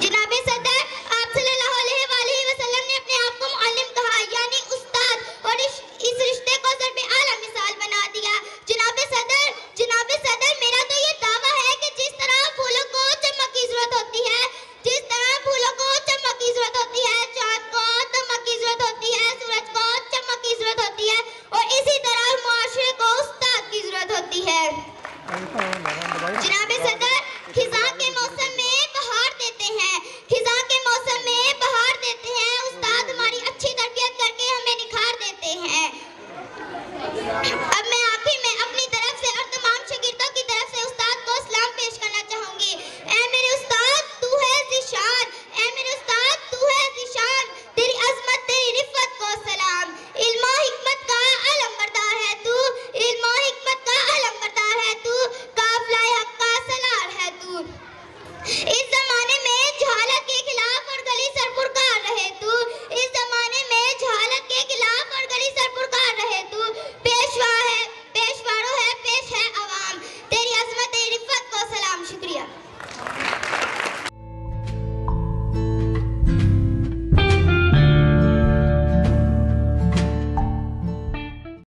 जनाबे सदर आप सल्लल्लाहु अलैहि वसल्लम ने अपने आप को मुअल्लिम कहा, यानी उस्ताद, और इस रिश्ते को ज़र्ब आला मिसाल बना दिया। जनाबे सदर मेरा तो ये दावा है कि जिस तरह फूलों को चमक की जरूरत होती है, जिस तरह फूलों को चमक की जरूरत होती है, चाँद को दमक की जरूरत होती है, सूरज को चमक की जरूरत होती है, और इसी तरह मुआशरे को उस्ताद की जरूरत होती है। जनाबे सदर